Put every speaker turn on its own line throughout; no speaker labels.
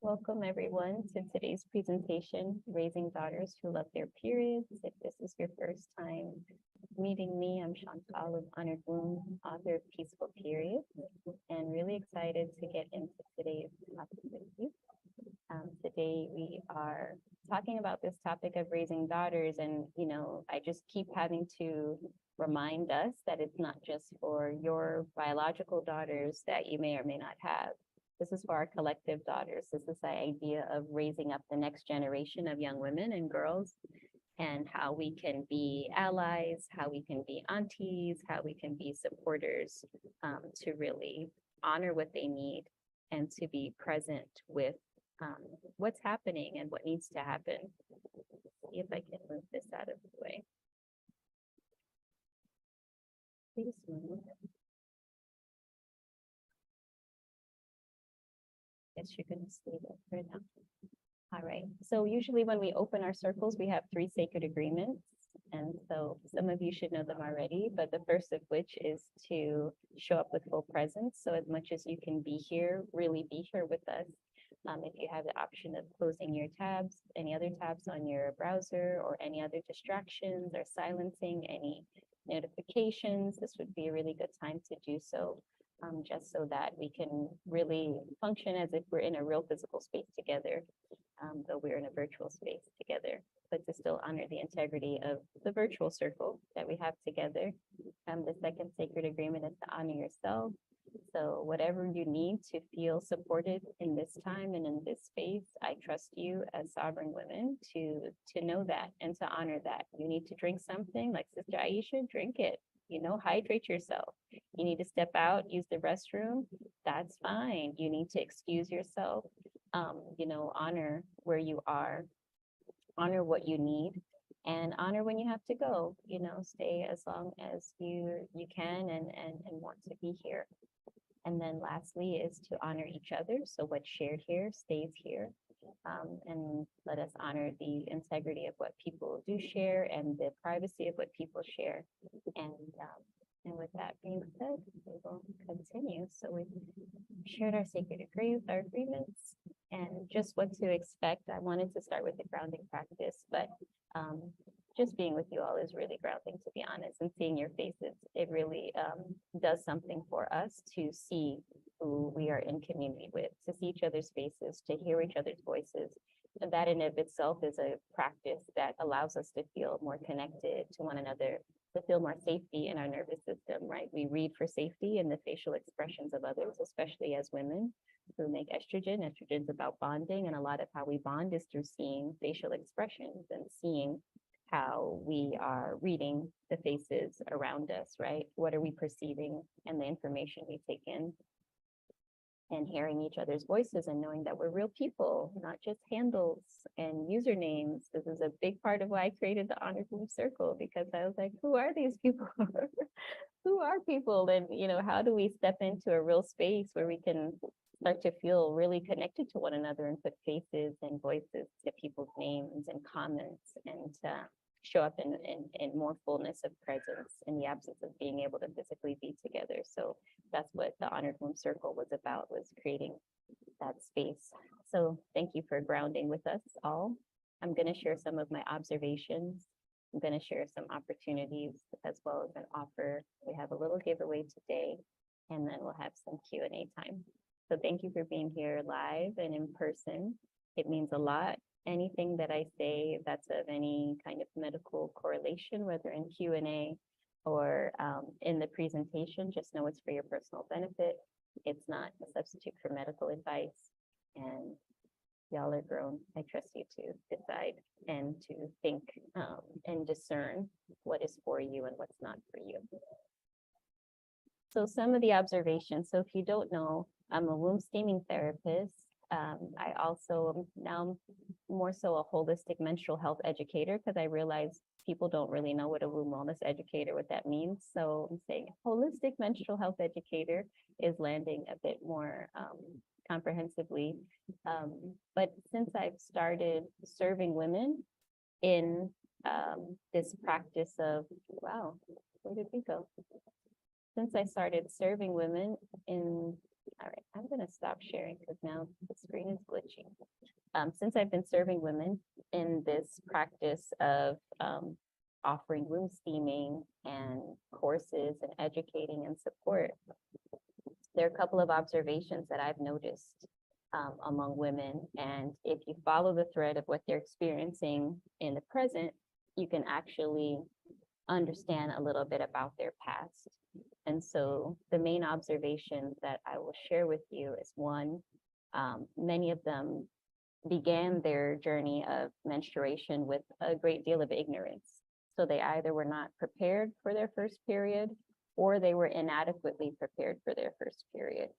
Welcome everyone to today's presentation, Raising Daughters Who Love Their Periods. If this is your first time meeting me, I'm Chantal of Honored Womb, author of Peaceful Periods, and really excited to get into today's topic with you. Today we are talking about this topic of raising daughters, and I just keep having to remind us that it's not just for your biological daughters that you may or may not have. This is for our collective daughters. This is the idea of raising up the next generation of young women and girls, and how we can be allies, how we can be aunties, how we can be supporters, to really honor what they need and to be present with what's happening and what needs to happen. See if I can move this out of the way. Please move. Guess you're going to stay there for now. All right. So usually when we open our circles, we have 3 sacred agreements. And so some of you should know them already, but the first of which is to show up with full presence. So as much as you can be here, really be here with us. If you have the option of closing your tabs, any other tabs on your browser, or any other distractions, or silencing any notifications, this would be a really good time to do so. Just so that we can really function as if we're in a real physical space together, though we're in a virtual space together, but to still honor the integrity of the virtual circle that we have together. The second sacred agreement is to honor yourself. So whatever you need to feel supported in this time and in this space, I trust you as sovereign women to know that and to honor that. You need to drink something, like Sister Aisha, drink it. Hydrate yourself. You need to step out, use the restroom, that's fine. You need to excuse yourself, honor where you are, honor what you need, and honor when you have to go. Stay as long as you can and want to be here. And then lastly is to honor each other. So what's shared here stays here. And let us honor the integrity of what people do share and the privacy of what people share. And with that being said, we will continue. So we've shared our sacred agreements, and just what to expect. I wanted to start with the grounding practice, but just being with you all is really grounding, to be honest, and seeing your faces. It really does something for us to see who we are in community with, to see each other's faces, to hear each other's voices. And that in of itself is a practice that allows us to feel more connected to one another, to feel more safety in our nervous system, right? We read for safety in the facial expressions of others, especially as women who make estrogen. Estrogen's about bonding, and a lot of how we bond is through seeing facial expressions and seeing how we are reading the faces around us, right? What are we perceiving, and the information we take in, and hearing each other's voices and knowing that we're real people, not just handles and usernames. This is a big part of why I created the Honored Womb Circle, because I was like, who are these people? Who are people? And, how do we step into a real space where we can start to feel really connected to one another and put faces and voices to people's names and comments, and show up in more fullness of presence in the absence of being able to physically be together. So that's what the Honored Womb Circle was about, was creating that space. So thank you for grounding with us all. I'm going to share some of my observations. I'm going to share some opportunities as well as an offer. We have a little giveaway today, and then we'll have some Q&A time. So thank you for being here live and in person. It means a lot. Anything that I say that's of any kind of medical correlation, whether in Q&A or in the presentation, just know it's for your personal benefit. It's not a substitute for medical advice. And y'all are grown. I trust you to decide and to think and discern what is for you and what's not for you. So some of the observations. So if you don't know, I'm a womb steaming therapist. I also now more so a holistic menstrual health educator, because I realize people don't really know what a womb wellness educator, what that means. So I'm saying holistic menstrual health educator is landing a bit more comprehensively. But since I've started serving women in this practice of, wow, where did we go? Since I started serving women in All right, I'm gonna stop sharing because now the screen is glitching. Since I've been serving women in this practice of offering womb steaming and courses and educating and support, there are a couple of observations that I've noticed among women. And if you follow the thread of what they're experiencing in the present, you can actually understand a little bit about their past. And so the main observations that I will share with you is one, many of them began their journey of menstruation with a great deal of ignorance. So they either were not prepared for their first period or they were inadequately prepared for their first period.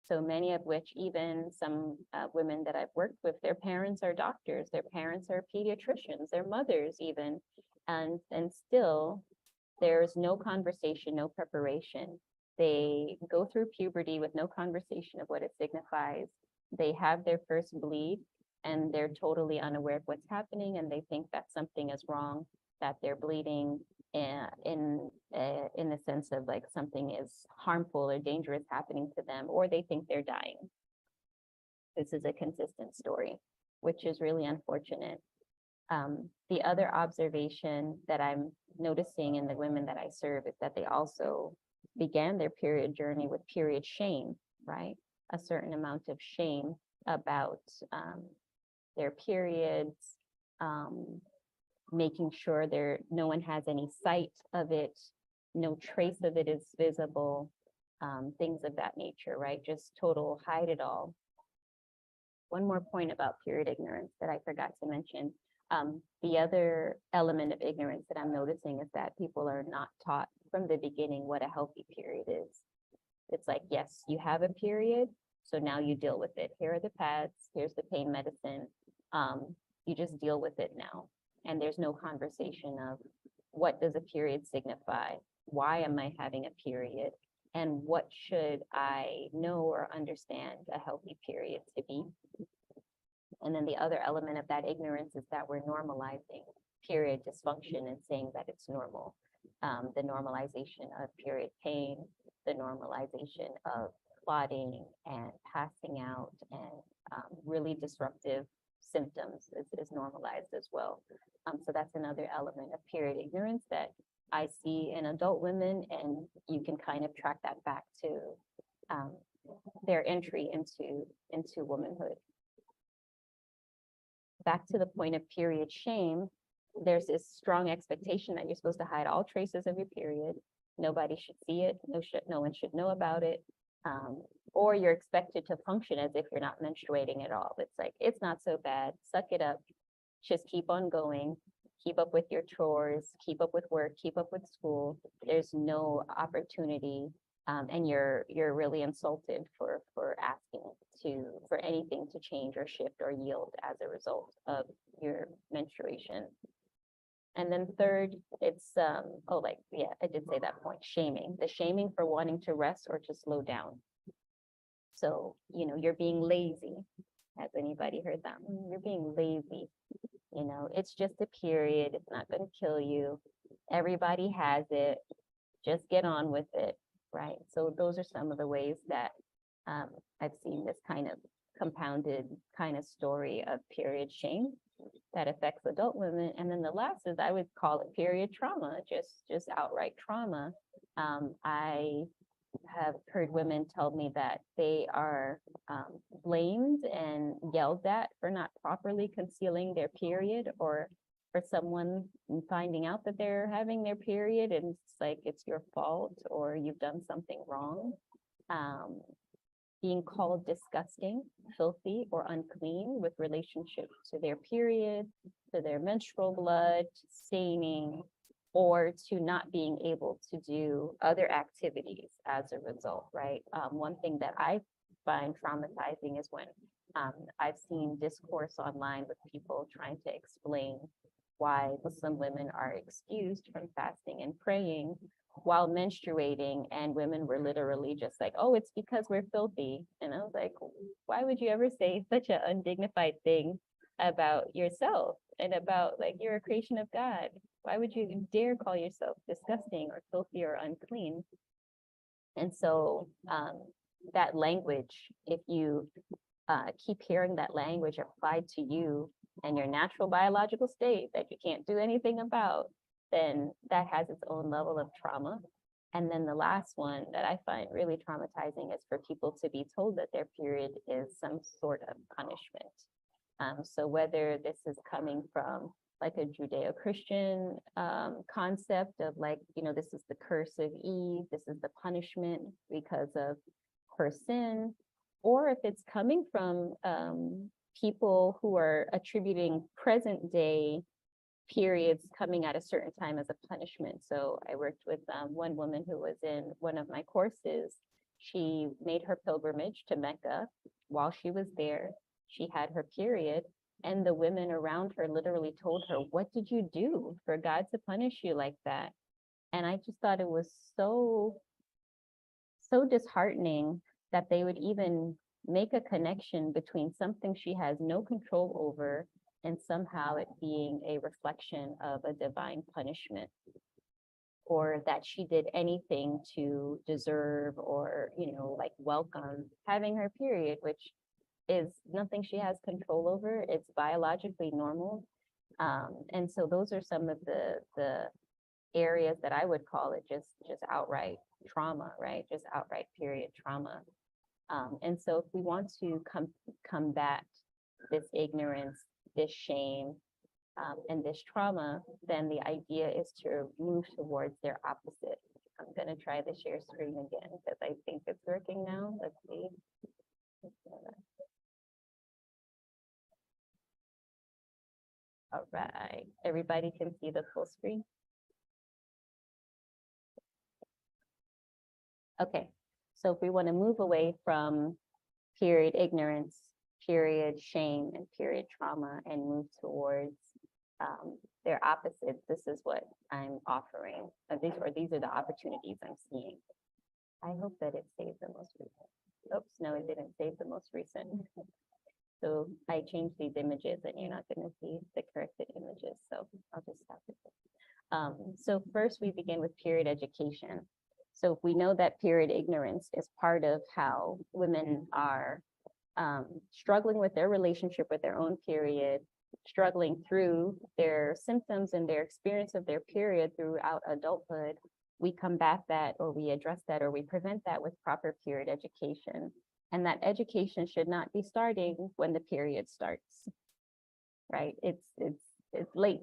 So many of which, even some women that I've worked with, their parents are doctors, their parents are pediatricians, their mothers even, and still there's no conversation, no preparation. They go through puberty with no conversation of what it signifies. They have their first bleed and they're totally unaware of what's happening, and they think that something is wrong, that they're bleeding in the sense of like something is harmful or dangerous happening to them, or they think they're dying. This is a consistent story, which is really unfortunate. The other observation that I'm noticing in the women that I serve is that they also began their period journey with period shame, right? A certain amount of shame about their periods, making sure no one has any sight of it, no trace of it is visible, things of that nature, right? Just total hide it all. One more point about period ignorance that I forgot to mention. The other element of ignorance that I'm noticing is that people are not taught from the beginning what a healthy period is. It's like, yes, you have a period, so now you deal with it. Here are the pads, here's the pain medicine. You just deal with it now. And there's no conversation of what does a period signify? Why am I having a period? And what should I know or understand a healthy period to be? And then the other element of that ignorance is that we're normalizing period dysfunction and saying that it's normal. The normalization of period pain, the normalization of clotting and passing out and really disruptive symptoms is normalized as well. So that's another element of period ignorance that I see in adult women, and you can kind of track that back to their entry into womanhood. Back to the point of period shame, there's this strong expectation that you're supposed to hide all traces of your period. Nobody should see it. No one should know about it. Or you're expected to function as if you're not menstruating at all. It's like, it's not so bad. Suck it up. Just keep on going. Keep up with your chores. Keep up with work. Keep up with school. There's no opportunity. And you're really insulted for asking for anything to change or shift or yield as a result of your menstruation. And then third, it's I did say that point, shaming. The shaming for wanting to rest or to slow down. So, you're being lazy. Has anybody heard that? You're being lazy. It's just a period. It's not going to kill you. Everybody has it. Just get on with it, right? So those are some of the ways that I've seen this kind of compounded kind of story of period shame that affects adult women. And then the last is, I would call it period trauma, just outright trauma. I have heard women tell me that they are blamed and yelled at for not properly concealing their period, or for someone finding out that they're having their period and it's like it's your fault or you've done something wrong. Being called disgusting, filthy, or unclean with relationship to their period, to their menstrual blood, staining, or to not being able to do other activities as a result, right? One thing that I find traumatizing is when I've seen discourse online with people trying to explain why Muslim women are excused from fasting and praying while menstruating, and women were literally just like, oh, it's because we're filthy. And I was like, why would you ever say such an undignified thing about yourself and about like you're a creation of God? Why would you dare call yourself disgusting or filthy or unclean? And so that language, if you keep hearing that language applied to you and your natural biological state that you can't do anything about, then that has its own level of trauma. And then the last one that I find really traumatizing is for people to be told that their period is some sort of punishment. So whether this is coming from like a Judeo-Christian concept of like, this is the curse of Eve, this is the punishment because of her sin, or if it's coming from people who are attributing present day periods coming at a certain time as a punishment. So I worked with one woman who was in one of my courses. She made her pilgrimage to Mecca. While she was there, she had her period, and the women around her literally told her, "What did you do for God to punish you like that?" And I just thought it was so disheartening that they would even make a connection between something she has no control over and somehow it being a reflection of a divine punishment, or that she did anything to deserve or, like welcome having her period, which is nothing she has control over. It's biologically normal. And so those are some of the areas that I would call it just outright trauma, right? Just outright period trauma. And so if we want to combat this ignorance, this shame, and this trauma, then the idea is to move towards their opposite. I'm going to try the share screen again because I think it's working now. Let's see. All right, everybody can see the full screen. Okay, so if we want to move away from period ignorance, period shame, and period trauma and move towards their opposites, this is what I'm offering. These are the opportunities I'm seeing. I hope that it saved the most recent. Oops, no, it didn't save the most recent. So I changed these images and you're not going to see the corrected images. So I'll just stop it. So first we begin with period education. So if we know that period ignorance is part of how women are struggling with their relationship with their own period, struggling through their symptoms and their experience of their period throughout adulthood, we combat that, or we address that, or we prevent that with proper period education. And that education should not be starting when the period starts, right? It's late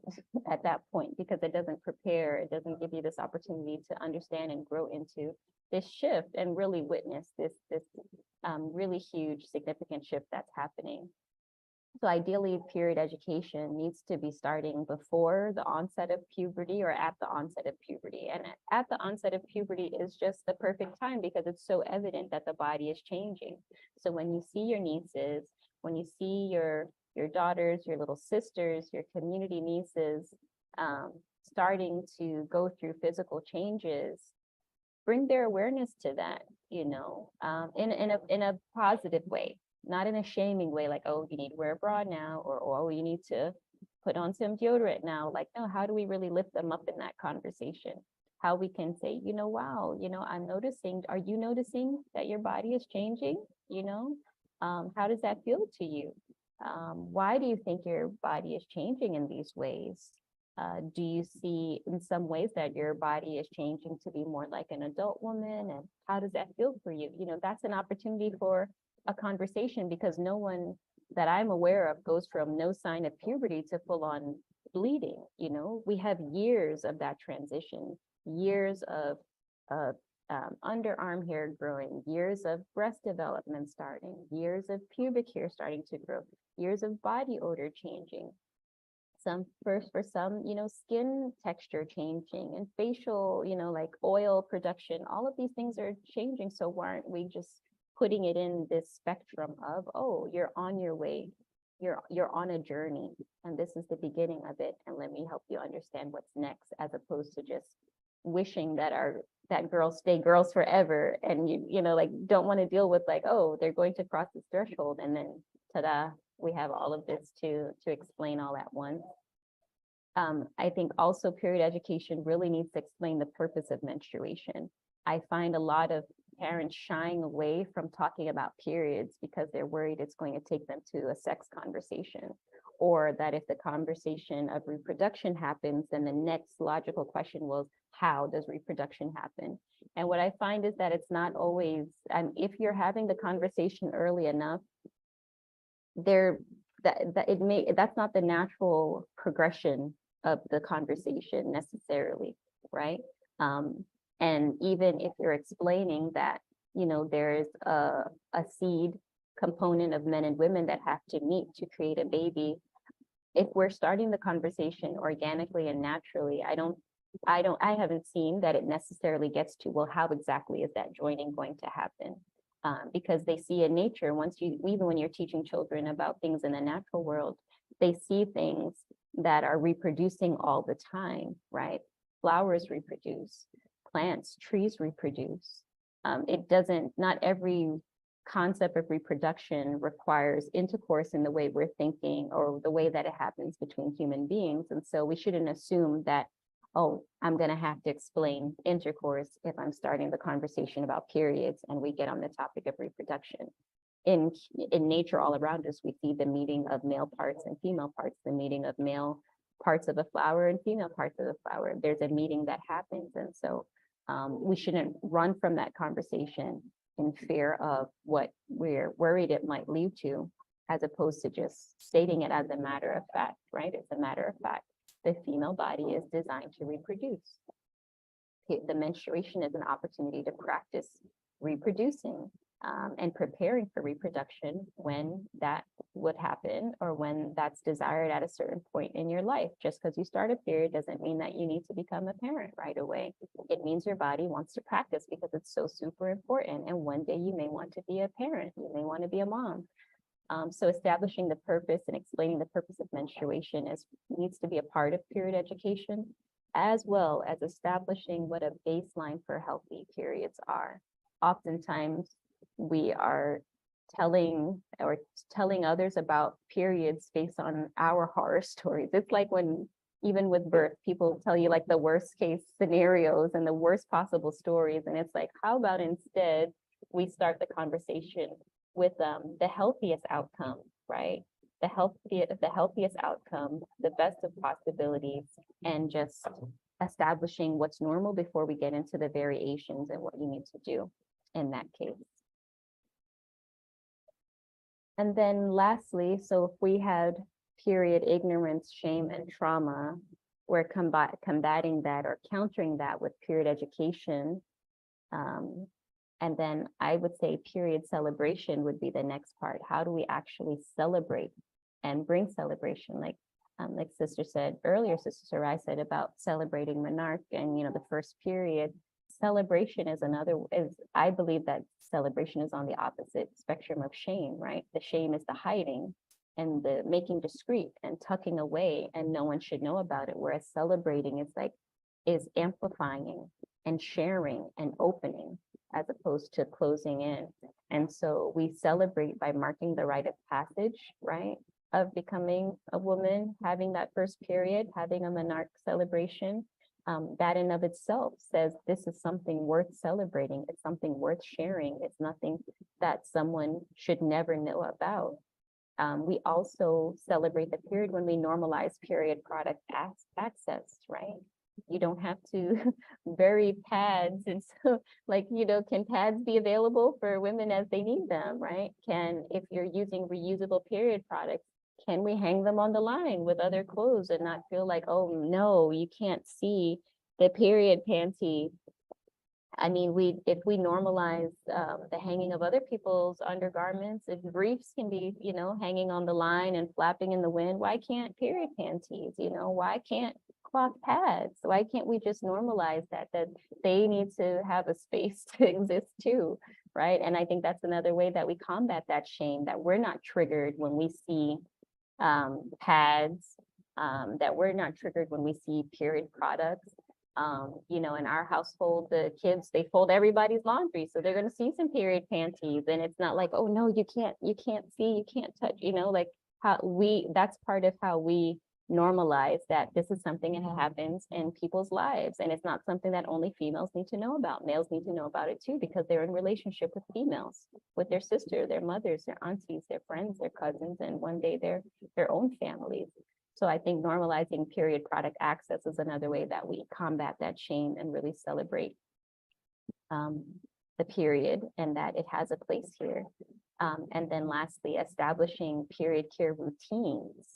at that point because it doesn't prepare, it doesn't give you this opportunity to understand and grow into this shift and really witness this really huge, significant shift that's happening. So ideally, period education needs to be starting before the onset of puberty or at the onset of puberty. And at the onset of puberty is just the perfect time because it's so evident that the body is changing. So when you see your nieces, when you see your daughters, your little sisters, your community nieces starting to go through physical changes, bring their awareness to that, in a positive way. Not in a shaming way, like, oh, you need to wear a bra now, or oh, you need to put on some deodorant now. Like, no, how do we really lift them up in that conversation? How we can say, wow, I'm noticing, are you noticing that your body is changing? How does that feel to you? Why do you think your body is changing in these ways? Do you see in some ways that your body is changing to be more like an adult woman? And how does that feel for you? That's an opportunity for a conversation because no one that I'm aware of goes from no sign of puberty to full on bleeding. We have years of that transition, years of underarm hair growing, years of breast development starting, years of pubic hair starting to grow, years of body odor changing. For some, skin texture changing and facial, like oil production, all of these things are changing. So why aren't we just putting it in this spectrum of, oh, you're on your way, you're on a journey, and this is the beginning of it, and let me help you understand what's next, as opposed to just wishing that girls stay girls forever, and you like don't want to deal with like, oh, they're going to cross this threshold, and then ta-da, we have all of this to explain all at once. I think also period education really needs to explain the purpose of menstruation. I find a lot of parents shying away from talking about periods because they're worried it's going to take them to a sex conversation, or that if the conversation of reproduction happens, then the next logical question was, how does reproduction happen? And what I find is that it's not always, and if you're having the conversation early enough, there that's not the natural progression of the conversation necessarily, right? And even if you're explaining that, there is a seed component of men and women that have to meet to create a baby, if we're starting the conversation organically and naturally, I haven't seen that it necessarily gets to, well, how exactly is that joining going to happen? Because they see in nature, even when you're teaching children about things in the natural world, they see things that are reproducing all the time, right? Flowers reproduce, plants, trees reproduce. Not every concept of reproduction requires intercourse in the way we're thinking or the way that it happens between human beings. And so we shouldn't assume that, oh, I'm going to have to explain intercourse if I'm starting the conversation about periods and we get on the topic of reproduction. In nature all around us, we see the meeting of male parts and female parts, the meeting of male parts of a flower and female parts of the flower. There's a meeting that happens. And so we shouldn't run from that conversation in fear of what we're worried it might lead to, as opposed to just stating it as a matter of fact, right? It's a matter of fact. The female body is designed to reproduce. The menstruation is an opportunity to practice reproducing and preparing for reproduction when that would happen or when that's desired at a certain point in your life. Just because you start a period doesn't mean that you need to become a parent right away. It means your body wants to practice because it's so super important. And one day you may want to be a parent, you may want to be a mom. So establishing the purpose and explaining the purpose of menstruation needs to be a part of period education, as well as establishing what a baseline for healthy periods are. Oftentimes, we are telling others about periods based on our horror stories. It's like when, even with birth, people tell you like the worst case scenarios and the worst possible stories. And it's like, how about instead we start the conversation with the healthiest outcome, right? The healthiest outcome, the best of possibilities, and just establishing what's normal before we get into the variations and what you need to do in that case. And then lastly, so if we had period ignorance, shame, and trauma, we're combating that or countering that with period education. And then I would say period celebration would be the next part. How do we actually celebrate and bring celebration? Like Sister said earlier, Sister Sarai said about celebrating Menarche and, the first period. Celebration is I believe that celebration is on the opposite spectrum of shame, right? The shame is the hiding and the making discreet and tucking away, and no one should know about it. Whereas celebrating is amplifying and sharing and opening, as opposed to closing in. And so we celebrate by marking the rite of passage, right? Of becoming a woman, having that first period, having a Menarche celebration. That in of itself says this is something worth celebrating. It's something worth sharing. It's nothing that someone should never know about. We also celebrate the period when we normalize period product access, right? You don't have to bury pads. And so can pads be available for women as they need them, right? If you're using reusable period products, can we hang them on the line with other clothes and not feel like, oh no, you can't see the period panty? I mean, if we normalize the hanging of other people's undergarments, if briefs can be, hanging on the line and flapping in the wind, why can't period panties? Why can't cloth pads? Why can't we just normalize that they need to have a space to exist too, right? And I think that's another way that we combat that shame, that we're not triggered when we see pads, that we're not triggered when we see period products. In our household, the kids, they fold everybody's laundry, so they're going to see some period panties, and it's not like, oh no, you can't see, you can't touch, that's part of how we normalize that this is something that happens in people's lives. And it's not something that only females need to know about. Males need to know about it too, because they're in relationship with females, with their sister, their mothers, their aunties, their friends, their cousins, and one day their own families. So I think normalizing period product access is another way that we combat that shame and really celebrate the period and that it has a place here. And then lastly, establishing period care routines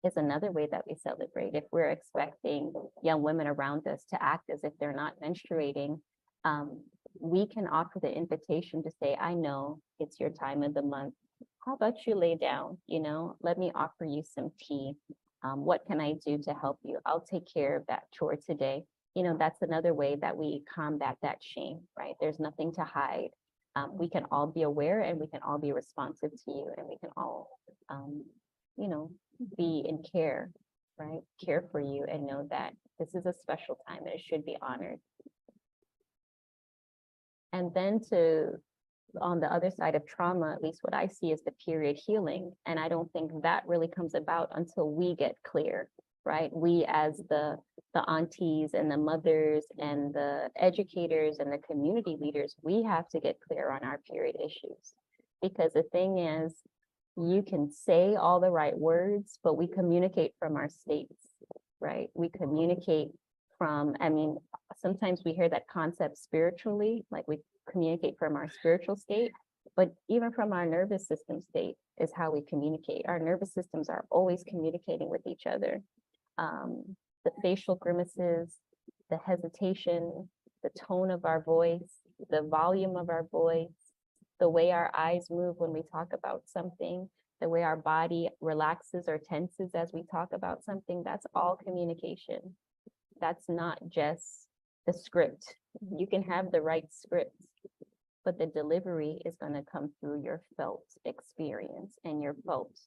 is another way that we celebrate. If we're expecting young women around us to act as if they're not menstruating, we can offer the invitation to say, I know it's your time of the month. How about you lay down? You know, let me offer you some tea. What can I do to help you? I'll take care of that chore today. You know, that's another way that we combat that shame, right? There's nothing to hide. We can all be aware and we can all be responsive to you, and we can all, you know, be in care, right? Care for you and know that this is a special time and it should be honored. And then on the other side of trauma, at least what I see is the period healing. And I don't think that really comes about until we get clear, right? We as the aunties and the mothers and the educators and the community leaders, we have to get clear on our period issues. Because the thing is, you can say all the right words, but we communicate from our states, right? We communicate from, I mean, sometimes we hear that concept spiritually, like we communicate from our spiritual state, but even from our nervous system state is how we communicate. Our nervous systems are always communicating with each other. The facial grimaces, the hesitation, the tone of our voice, the volume of our voice, the way our eyes move when we talk about something, the way our body relaxes or tenses as we talk about something, that's all communication. That's not just the script. You can have the right script, but the delivery is going to come through your felt experience and your felt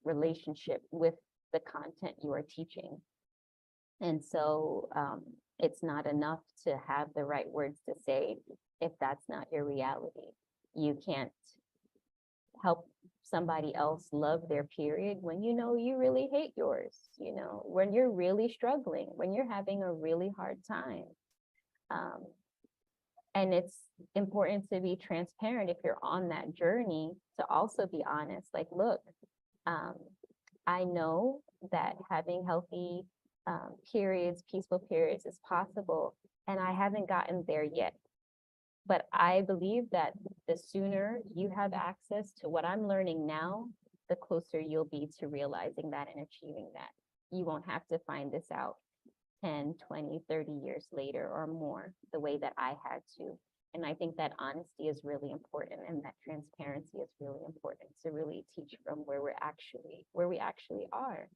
relationship with the content you are teaching. And so it's not enough to have the right words to say if that's not your reality. You can't help somebody else love their period when you know you really hate yours, you know, when you're really struggling, when you're having a really hard time. And it's important to be transparent if you're on that journey, to also be honest, like, look, I know that having healthy periods, peaceful periods is possible, and I haven't gotten there yet. But I believe that the sooner you have access to what I'm learning now, the closer you'll be to realizing that and achieving that. You won't have to find this out 10, 20, 30 years later or more, the way that I had to. And I think that honesty is really important, and that transparency is really important to really teach from where we actually are.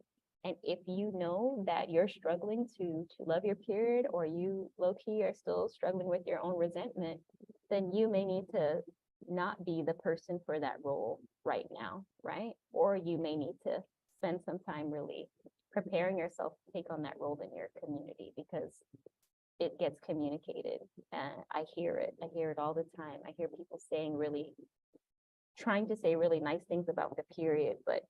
And if you know that you're struggling to love your period, or you low-key are still struggling with your own resentment, then you may need to not be the person for that role right now, right? Or you may need to spend some time really preparing yourself to take on that role in your community, because it gets communicated. And I hear it all the time. I hear people trying to say really nice things about the period, but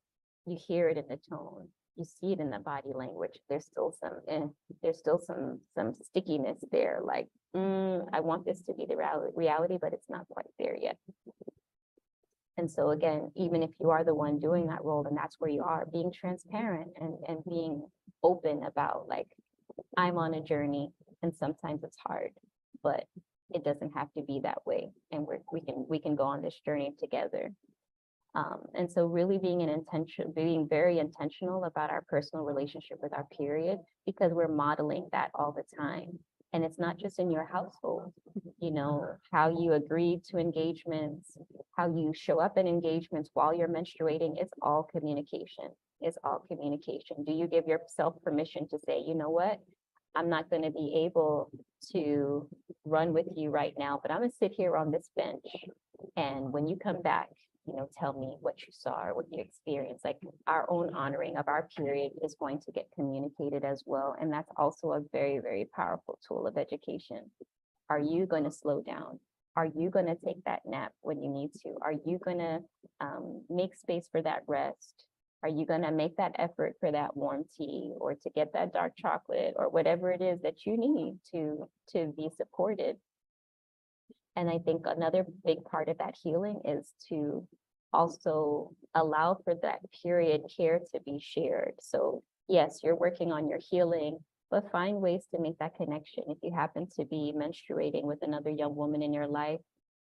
you hear it in the tone. You see it in the body language. There's still some stickiness there. Like, I want this to be the reality, but it's not quite there yet. And so again, even if you are the one doing that role, and that's where you are, being transparent and being open about, like, I'm on a journey and sometimes it's hard, but it doesn't have to be that way. And we can go on this journey together. And so really being very intentional about our personal relationship with our period, because we're modeling that all the time. And it's not just in your household, you know, how you agree to engagements, how you show up in engagements while you're menstruating, it's all communication. It's all communication. Do you give yourself permission to say, you know what, I'm not going to be able to run with you right now, but I'm going to sit here on this bench. And when you come back, you know, tell me what you saw or what you experienced. Like, our own honoring of our period is going to get communicated as well. And that's also a very, very powerful tool of education. Are you going to slow down? Are you going to take that nap when you need to? Are you going to make space for that rest? Are you going to make that effort for that warm tea or to get that dark chocolate or whatever it is that you need to be supported? And I think another big part of that healing is to also allow for that period care to be shared. So yes, you're working on your healing, but find ways to make that connection. If you happen to be menstruating with another young woman in your life,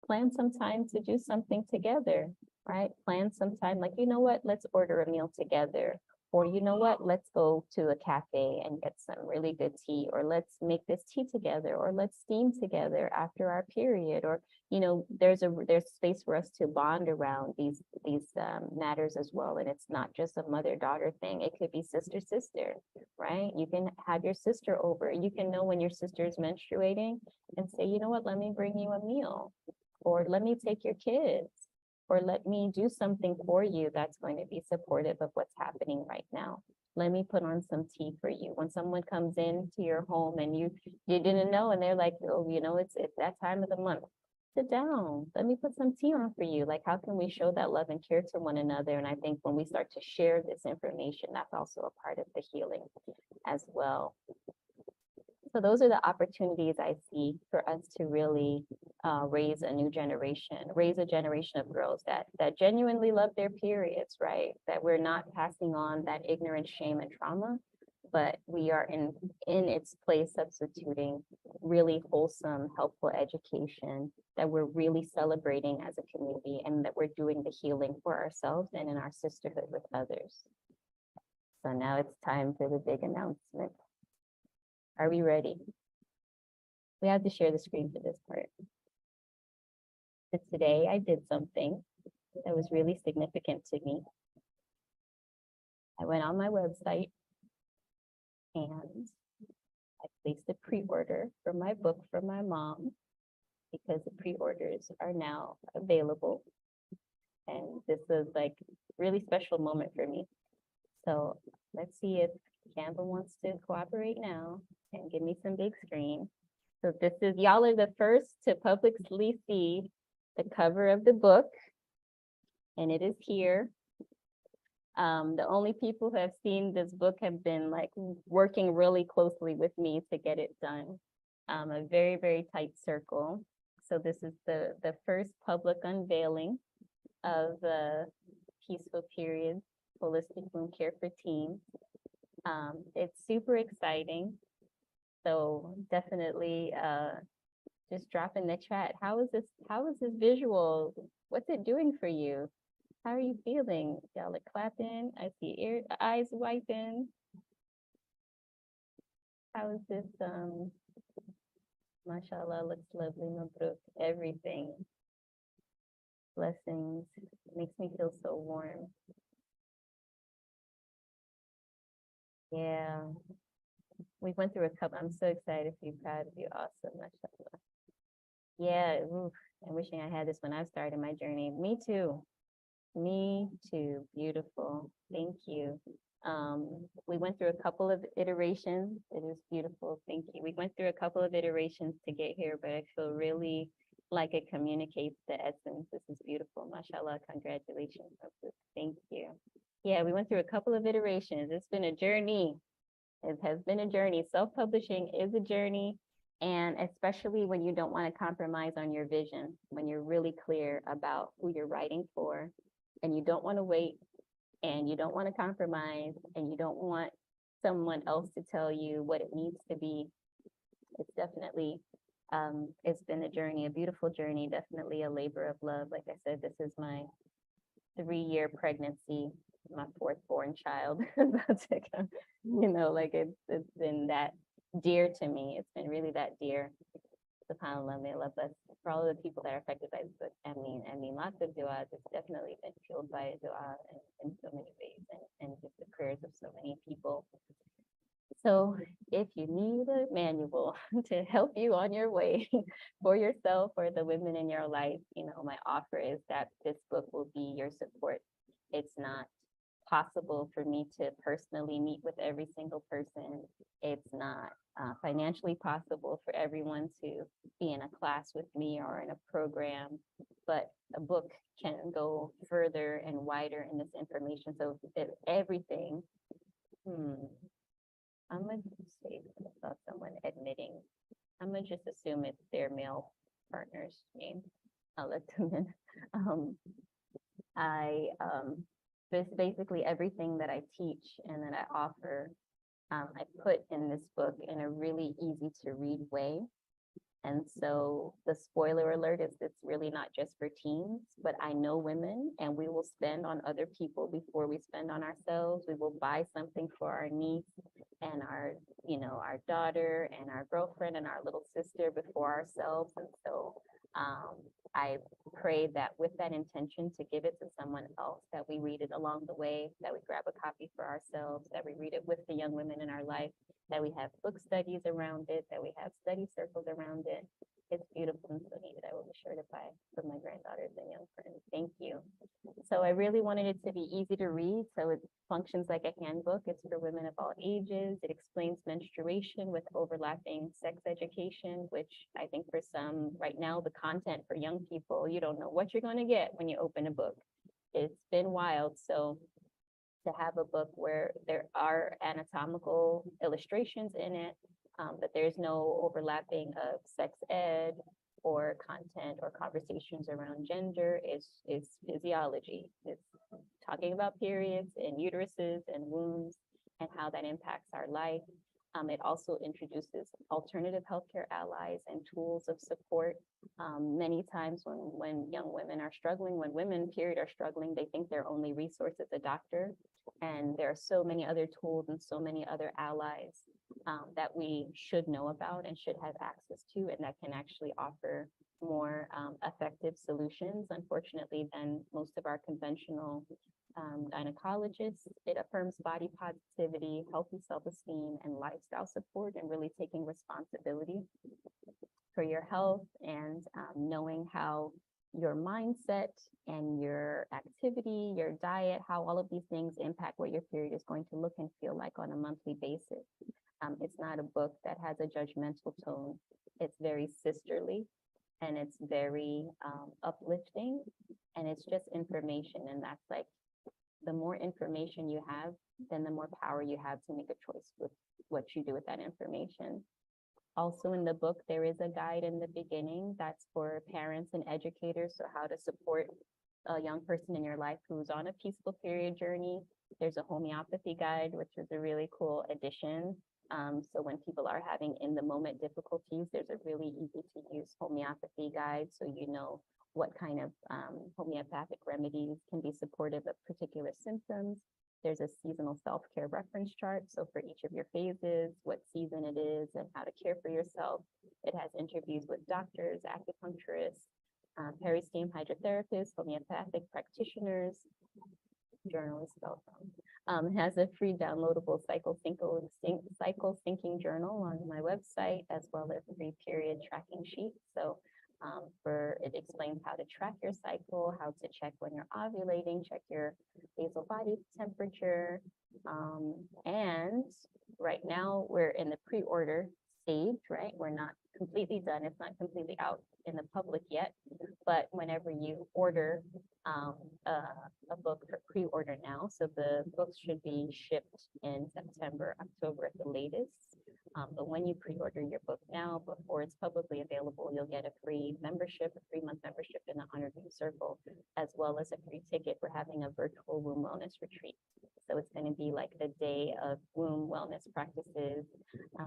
plan some time to do something together, right? Plan some time, like, you know what, let's order a meal together. Or you know what, let's go to a cafe and get some really good tea, or let's make this tea together, or let's steam together after our period, or there's space for us to bond around these matters as well. And it's not just a mother-daughter thing. It could be sister, right? You can have your sister over. You can know when your sister is menstruating and say, you know what, let me bring you a meal, or let me take your kids, or let me do something for you that's going to be supportive of what's happening right now. Let me put on some tea for you. When someone comes into your home and you didn't know, and they're like, oh, it's that time of the month. Sit down. Let me put some tea on for you. Like, how can we show that love and care to one another? And I think when we start to share this information, that's also a part of the healing as well. So those are the opportunities I see for us to really raise a new generation, raise a generation of girls that genuinely love their periods, right? That we're not passing on that ignorance, shame, and trauma, but we are in its place substituting really wholesome, helpful education, that we're really celebrating as a community, and that we're doing the healing for ourselves and in our sisterhood with others. So now it's time for the big announcement. Are we ready? We have to share the screen for this part. So today I did something that was really significant to me. I went on my website and I placed a pre-order for my book for my mom, because the pre-orders are now available. And this was like a really special moment for me. So let's see if Canva wants to cooperate now and give me some big screen. So this is, y'all are the first to publicly see the cover of the book, and it is here. The only people who have seen this book have been like working really closely with me to get it done. A very, very tight circle. So this is the first public unveiling of the Peaceful Periods Holistic Wound Care for Teens. It's super exciting. So definitely just drop in the chat. How is this visual? What's it doing for you? How are you feeling? Y'all are clapping. I see eyes wiping. How is this? Mashallah, looks lovely, Mabruk, everything. Blessings. It makes me feel so warm. Yeah. We went through a couple. I'm so excited for you, proud of you. Awesome, mashallah. Yeah, I'm wishing I had this when I started my journey. Me too. Me too. Beautiful. Thank you. We went through a couple of iterations. It is beautiful. Thank you. We went through a couple of iterations to get here, but I feel really like it communicates the essence. This is beautiful. Mashallah. Congratulations. Thank you. Yeah, we went through a couple of iterations. It's been a journey. It has been a journey. Self-publishing is a journey. And especially when you don't want to compromise on your vision, when you're really clear about who you're writing for, and you don't want to wait, and you don't want to compromise, and you don't want someone else to tell you what it needs to be. It's definitely, it's been a journey, a beautiful journey, definitely a labor of love. Like I said, this is my 3-year pregnancy, my 4th born child. Like it's been that dear to me. It's been really that dear. SubhanAllah, may Allah bless for all of the people that are affected by this book. I mean, lots of du'as. It's definitely been fueled by du'a in so many ways, and just the prayers of so many people. So if you need a manual to help you on your way for yourself or the women in your life, my offer is that this book will be your support. It's not possible for me to personally meet with every single person. It's not financially possible for everyone to be in a class with me or in a program, but a book can go further and wider in this information. So if everything, I'm gonna say about someone admitting, I'm gonna just assume it's their male partner's name. I'll let them in. This basically everything that I teach and that I offer, I put in this book in a really easy to read way. And so the spoiler alert is it's really not just for teens, but I know women and we will spend on other people before we spend on ourselves. We will buy something for our niece and our, our daughter and our girlfriend and our little sister before ourselves. And so I pray that with that intention to give it to someone else, that we read it along the way, that we grab a copy for ourselves, that we read it with the young women in our life, that we have book studies around it, that we have study circles around it. It's beautiful and so needed. I will be sure to buy for my granddaughters and young friends. Thank you. So I really wanted it to be easy to read. So it functions like a handbook. It's for women of all ages. It explains menstruation with overlapping sex education, which I think for some right now, the content for young people, you don't know what you're going to get when you open a book. It's been wild. So to have a book where there are anatomical illustrations in it, but there's no overlapping of sex ed or content or conversations around gender, is physiology. It's talking about periods and uteruses and wombs and how that impacts our life. It also introduces alternative healthcare allies and tools of support. Many times when young women are struggling, when women period are struggling, they think their only resource is a doctor. And there are so many other tools and so many other allies that we should know about and should have access to, and that can actually offer more effective solutions, unfortunately, than most of our conventional gynecologists. It affirms body positivity, healthy self-esteem, and lifestyle support, and really taking responsibility for your health and knowing how your mindset and your activity, your diet, how all of these things impact what your period is going to look and feel like on a monthly basis. It's not a book that has a judgmental tone. It's very sisterly and it's very uplifting, and it's just information. And that's like, the more information you have, then the more power you have to make a choice with what you do with that information. Also in the book, there is a guide in the beginning that's for parents and educators. So how to support a young person in your life who's on a peaceful period journey. There's a homeopathy guide, which is a really cool addition. So when people are having in the moment difficulties, there's a really easy to use homeopathy guide. So you know what kind of homeopathic remedies can be supportive of particular symptoms. There's a seasonal self-care reference chart. So for each of your phases, what season it is and how to care for yourself. It has interviews with doctors, acupuncturists, peri-steam hydrotherapists, homeopathic practitioners, journal is spelled wrong. It has a free downloadable cycle syncing journal on my website, as well as a free period tracking sheet. So it explains how to track your cycle, how to check when you're ovulating, check your basal body temperature. And right now we're in the pre-order stage, right? We're not completely done. It's not completely out in the public yet, but whenever you order a book for pre-order now, so the books should be shipped in September, October at the latest. But when you pre-order your book now, before it's publicly available, you'll get a free membership, a 3-month membership in the Honored Womb Circle, as well as a free ticket for having a virtual womb wellness retreat. So it's going to be like a day of womb wellness practices.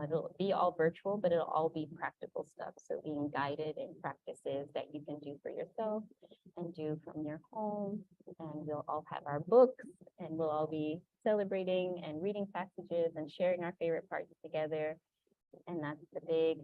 It'll be all virtual, but it'll all be practical stuff. So being guided in practices that you can do for yourself and do from your home. And we'll all have our books, and we'll all be celebrating and reading passages and sharing our favorite parts together. And that's the big